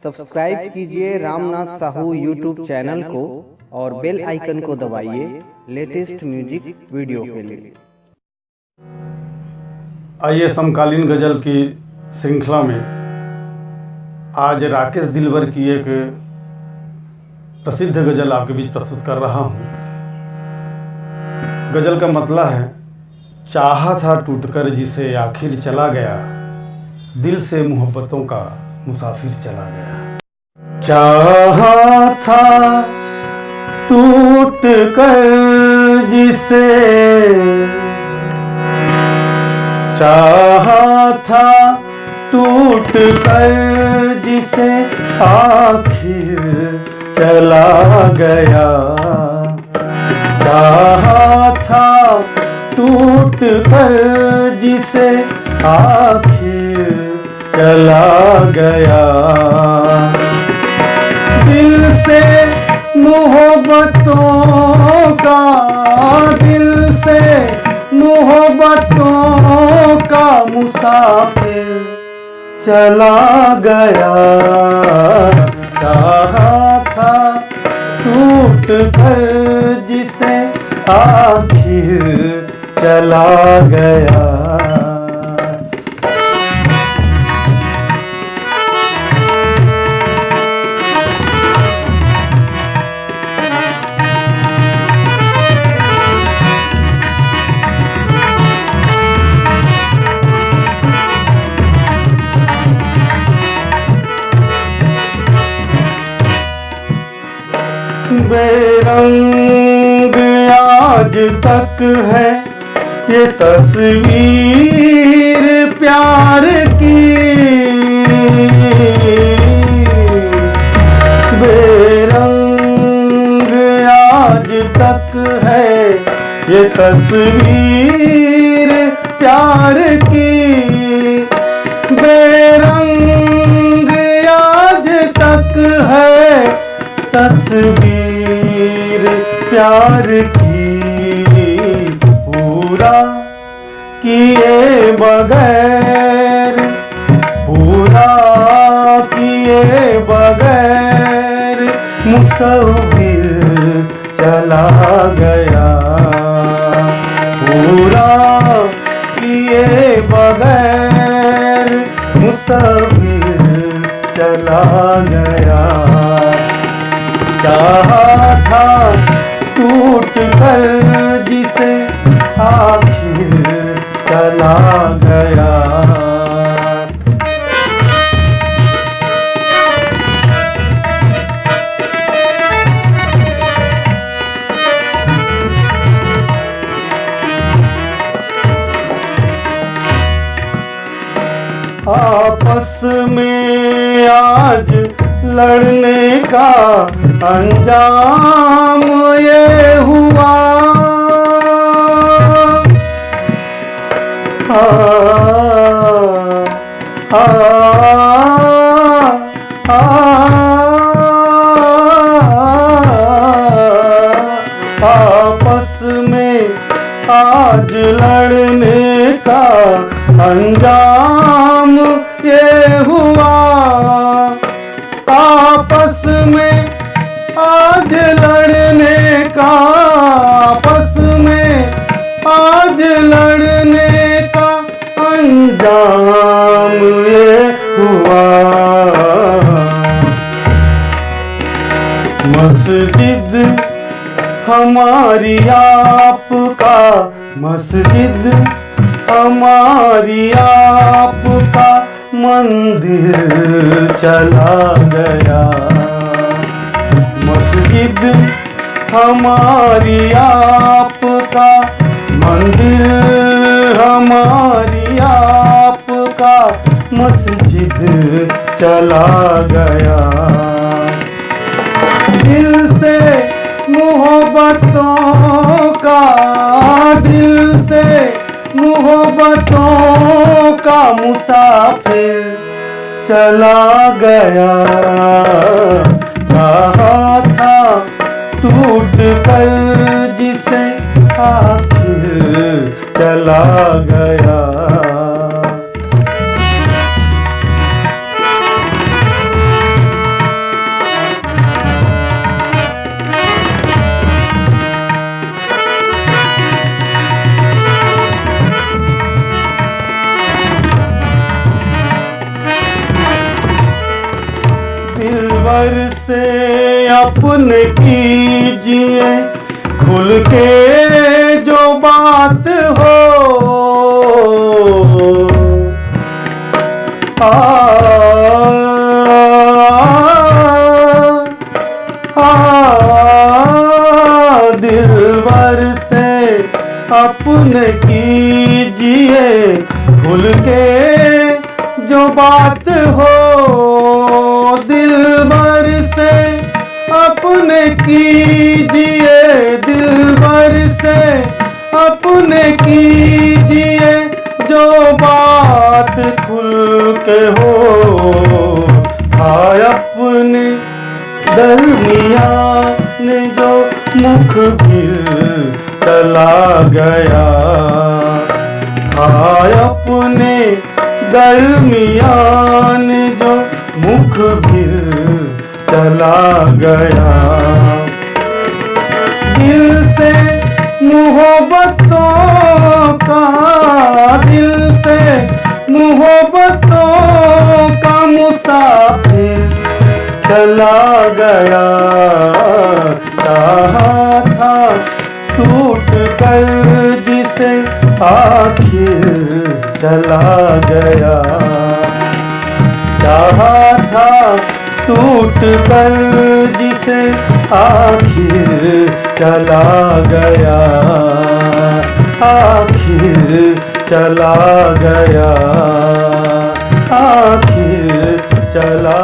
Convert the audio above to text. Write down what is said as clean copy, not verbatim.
Subscribe कीजिए Ramnath Sahu YouTube channel को और बेल आइकन को दबाइए लेटेस्ट म्यूजिक वीडियो के लिए। आइए समकालीन गज़ल की श्रृंखला में आज राकेश दिलवर की एक प्रसिद्ध गज़ल आपके बीच प्रस्तुत कर रहा हूँ। गज़ल का मतलब है, चाहा था टूटकर जिसे आखिर चला गया, दिल से मोहब्बतों का मुसाफिर चला गया। चाहा था टूटकर जिसे, चाहा था टूटकर जिसे आखिर चला गया। चाहा था टूटकर जिसे आखिर चला गया। दिल से मोहब्बतों का, दिल से मोहब्बतों का मुसाफिर चला गया। चाहा था टूटकर जिसे आखिर चला गया। बेरंग आज तक है ये तस्वीर प्यार की। बेरंग आज तक है ये तस्वीर प्यार की। बेरंग आज तक है तस्वीर प्यार की। पूरा किए बगैर, पूरा किए बगैर मुसव्विर चला गया। पूरा किए बगैर मुसव्विर चला गया। चाहा था टूटकर जिसे आखिर चला गया। आपस में आज लड़ने का अंजाम ये हुआ। आपस में आज लड़ने का अंजाम ये हुआ। आपस में आज लड़ने का, आपस में आज लड़ने का अंजाम ये हुआ। मस्जिद हमारी आपका, मस्जिद हमारी आपका मंदिर चला गया। मस्जिद हमारी आपका मंदिर, हमारी आपका मस्जिद चला गया। दिल से मोहब्बतों का, दिल से मोहब्बतों का मुसाफिर चला गया। चाहा था टूटकर जिसे आखिर चला गया। भर से अपने कीजिए खुल के जो बात हो। दिलबर से अपने कीजिए खुल के जो बात हो। दिलबर से अपने कीजिए, दिलबर से अपने कीजिए जो बात खुल के हो। था अपने दरमियान जो मुखबिर चला गया। था अपने दरमियान जो मुखबिर चला गया। दिल से मोहब्बतों का, दिल से मोहब्बतों का मुसाफिर चला गया। चाहा था टूट कर जिसे आखिर चला गया। चाहा था टूट कर जिसे आखिर चला गया। आखिर चला गया, आखिर चला